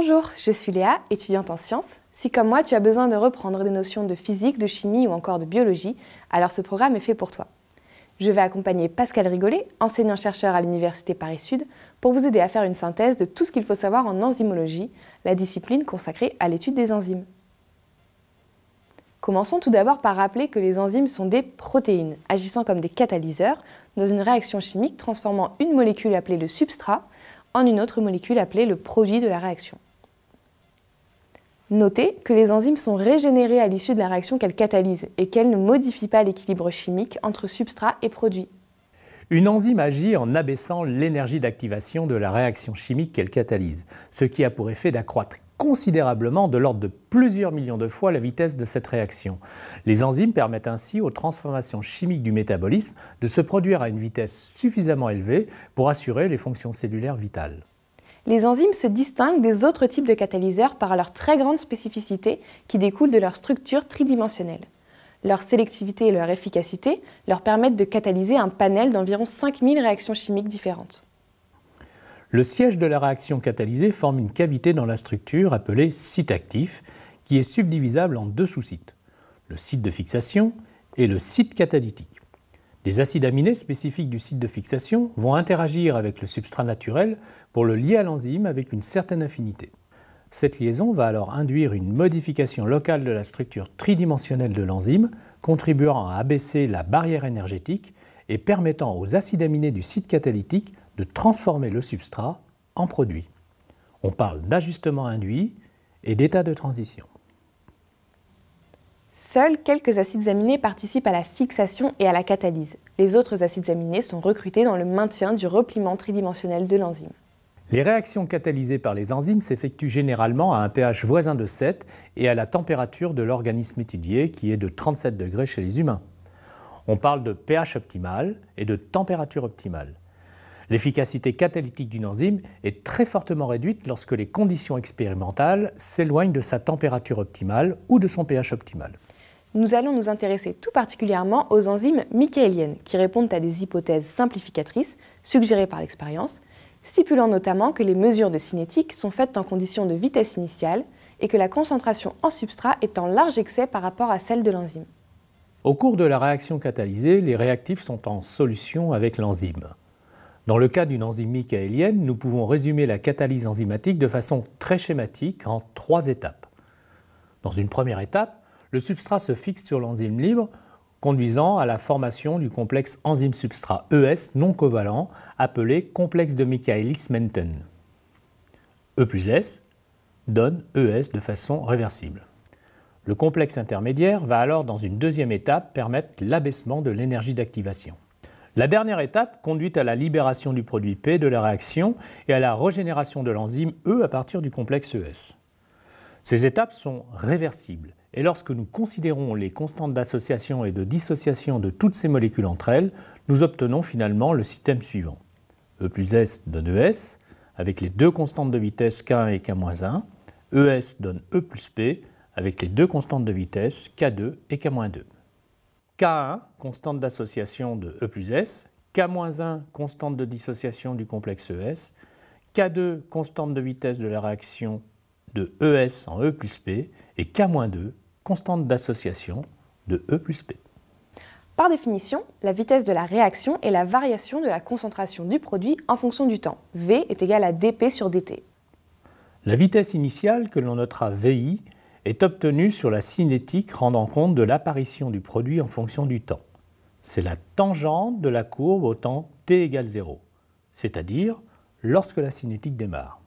Bonjour, je suis Léa, étudiante en sciences. Si comme moi tu as besoin de reprendre des notions de physique, de chimie ou encore de biologie, alors ce programme est fait pour toi. Je vais accompagner Pascal Rigolet, enseignant-chercheur à l'Université Paris-Sud, pour vous aider à faire une synthèse de tout ce qu'il faut savoir en enzymologie, la discipline consacrée à l'étude des enzymes. Commençons tout d'abord par rappeler que les enzymes sont des protéines, agissant comme des catalyseurs dans une réaction chimique transformant une molécule appelée le substrat en une autre molécule appelée le produit de la réaction. Notez que les enzymes sont régénérées à l'issue de la réaction qu'elles catalysent et qu'elles ne modifient pas l'équilibre chimique entre substrat et produit. Une enzyme agit en abaissant l'énergie d'activation de la réaction chimique qu'elle catalyse, ce qui a pour effet d'accroître considérablement de l'ordre de plusieurs millions de fois la vitesse de cette réaction. Les enzymes permettent ainsi aux transformations chimiques du métabolisme de se produire à une vitesse suffisamment élevée pour assurer les fonctions cellulaires vitales. Les enzymes se distinguent des autres types de catalyseurs par leur très grande spécificité qui découle de leur structure tridimensionnelle. Leur sélectivité et leur efficacité leur permettent de catalyser un panel d'environ 5000 réactions chimiques différentes. Le siège de la réaction catalysée forme une cavité dans la structure appelée site actif, qui est subdivisable en deux sous-sites, le site de fixation et le site catalytique. Des acides aminés spécifiques du site de fixation vont interagir avec le substrat naturel pour le lier à l'enzyme avec une certaine affinité. Cette liaison va alors induire une modification locale de la structure tridimensionnelle de l'enzyme, contribuant à abaisser la barrière énergétique et permettant aux acides aminés du site catalytique de transformer le substrat en produit. On parle d'ajustement induit et d'état de transition. Seuls quelques acides aminés participent à la fixation et à la catalyse. Les autres acides aminés sont recrutés dans le maintien du repliement tridimensionnel de l'enzyme. Les réactions catalysées par les enzymes s'effectuent généralement à un pH voisin de 7 et à la température de l'organisme étudié qui est de 37 degrés chez les humains. On parle de pH optimal et de température optimale. L'efficacité catalytique d'une enzyme est très fortement réduite lorsque les conditions expérimentales s'éloignent de sa température optimale ou de son pH optimal. Nous allons nous intéresser tout particulièrement aux enzymes michaéliennes qui répondent à des hypothèses simplificatrices suggérées par l'expérience, stipulant notamment que les mesures de cinétique sont faites en conditions de vitesse initiale et que la concentration en substrat est en large excès par rapport à celle de l'enzyme. Au cours de la réaction catalysée, les réactifs sont en solution avec l'enzyme. Dans le cas d'une enzyme michaélienne, nous pouvons résumer la catalyse enzymatique de façon très schématique en 3 étapes. Dans une première étape, le substrat se fixe sur l'enzyme libre, conduisant à la formation du complexe enzyme-substrat ES non covalent, appelé complexe de Michaelis-Menten. E plus S donne ES de façon réversible. Le complexe intermédiaire va alors, dans une deuxième étape, permettre l'abaissement de l'énergie d'activation. La dernière étape conduit à la libération du produit P de la réaction et à la régénération de l'enzyme E à partir du complexe ES. Ces étapes sont réversibles et lorsque nous considérons les constantes d'association et de dissociation de toutes ces molécules entre elles, nous obtenons finalement le système suivant. E plus S donne ES avec les deux constantes de vitesse K1 et K-1. ES donne E plus P avec les deux constantes de vitesse K2 et K-2. K1, constante d'association de E plus S, K-1, constante de dissociation du complexe ES, K2, constante de vitesse de la réaction de ES en E plus P, et K-2, constante d'association de E plus P. Par définition, la vitesse de la réaction est la variation de la concentration du produit en fonction du temps. V est égal à dP sur dt. La vitesse initiale, que l'on notera VI, est obtenue sur la cinétique rendant compte de l'apparition du produit en fonction du temps. C'est la tangente de la courbe au temps t égale 0, c'est-à-dire lorsque la cinétique démarre.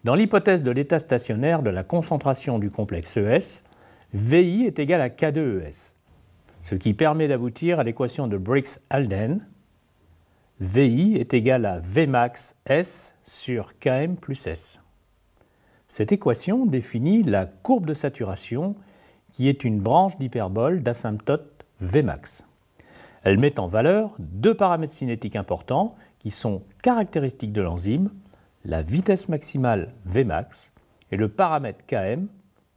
Dans l'hypothèse de l'état stationnaire de la concentration du complexe ES, VI est égal à K2ES, ce qui permet d'aboutir à l'équation de Briggs-Haldane. VI est égal à Vmax S sur Km plus S. Cette équation définit la courbe de saturation qui est une branche d'hyperbole d'asymptote Vmax. Elle met en valeur deux paramètres cinétiques importants qui sont caractéristiques de l'enzyme, la vitesse maximale Vmax et le paramètre Km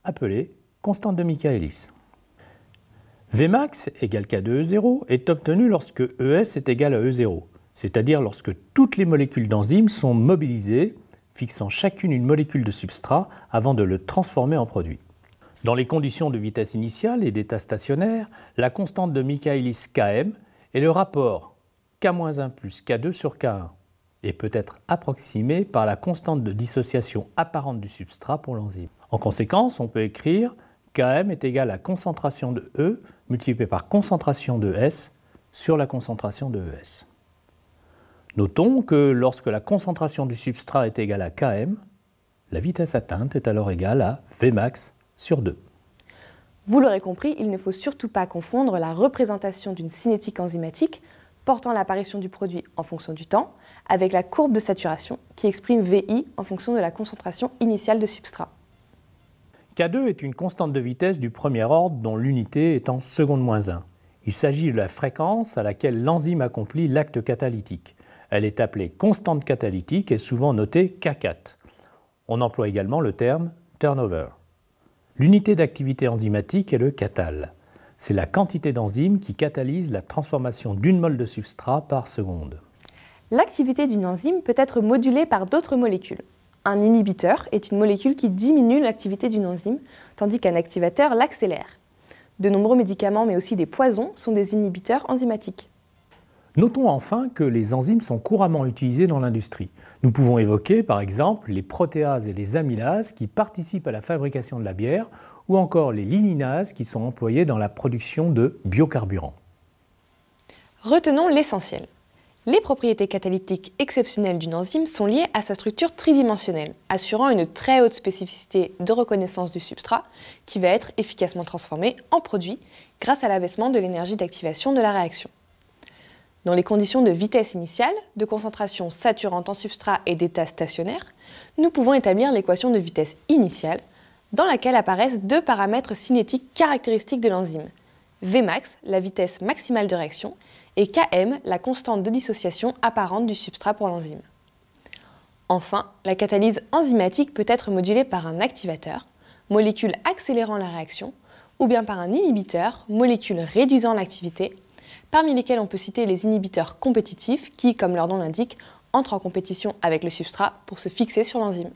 appelé constante de Michaelis. Vmax égale K2E0 est obtenu lorsque ES est égal à E0, c'est-à-dire lorsque toutes les molécules d'enzymes sont mobilisées fixant chacune une molécule de substrat avant de le transformer en produit. Dans les conditions de vitesse initiale et d'état stationnaire, la constante de Michaelis Km est le rapport K-1 plus K2 sur K1 et peut être approximé par la constante de dissociation apparente du substrat pour l'enzyme. En conséquence, on peut écrire Km est égal à concentration de E multiplié par concentration de S sur la concentration de ES. Notons que lorsque la concentration du substrat est égale à Km, la vitesse atteinte est alors égale à Vmax sur 2. Vous l'aurez compris, il ne faut surtout pas confondre la représentation d'une cinétique enzymatique portant l'apparition du produit en fonction du temps avec la courbe de saturation qui exprime VI en fonction de la concentration initiale de substrat. K2 est une constante de vitesse du premier ordre dont l'unité est en seconde-1. Il s'agit de la fréquence à laquelle l'enzyme accomplit l'acte catalytique. Elle est appelée constante catalytique et souvent notée K4. On emploie également le terme turnover. L'unité d'activité enzymatique est le catal. C'est la quantité d'enzyme qui catalyse la transformation d'une mole de substrat par seconde. L'activité d'une enzyme peut être modulée par d'autres molécules. Un inhibiteur est une molécule qui diminue l'activité d'une enzyme, tandis qu'un activateur l'accélère. De nombreux médicaments, mais aussi des poisons, sont des inhibiteurs enzymatiques. Notons enfin que les enzymes sont couramment utilisées dans l'industrie. Nous pouvons évoquer par exemple les protéases et les amylases qui participent à la fabrication de la bière ou encore les liginases qui sont employées dans la production de biocarburants. Retenons l'essentiel. Les propriétés catalytiques exceptionnelles d'une enzyme sont liées à sa structure tridimensionnelle, assurant une très haute spécificité de reconnaissance du substrat qui va être efficacement transformé en produit grâce à l'abaissement de l'énergie d'activation de la réaction. Dans les conditions de vitesse initiale, de concentration saturante en substrat et d'état stationnaire, nous pouvons établir l'équation de vitesse initiale dans laquelle apparaissent deux paramètres cinétiques caractéristiques de l'enzyme, Vmax, la vitesse maximale de réaction, et Km, la constante de dissociation apparente du substrat pour l'enzyme. Enfin, la catalyse enzymatique peut être modulée par un activateur, molécule accélérant la réaction, ou bien par un inhibiteur, molécule réduisant l'activité, parmi lesquels on peut citer les inhibiteurs compétitifs qui, comme leur nom l'indique, entrent en compétition avec le substrat pour se fixer sur l'enzyme.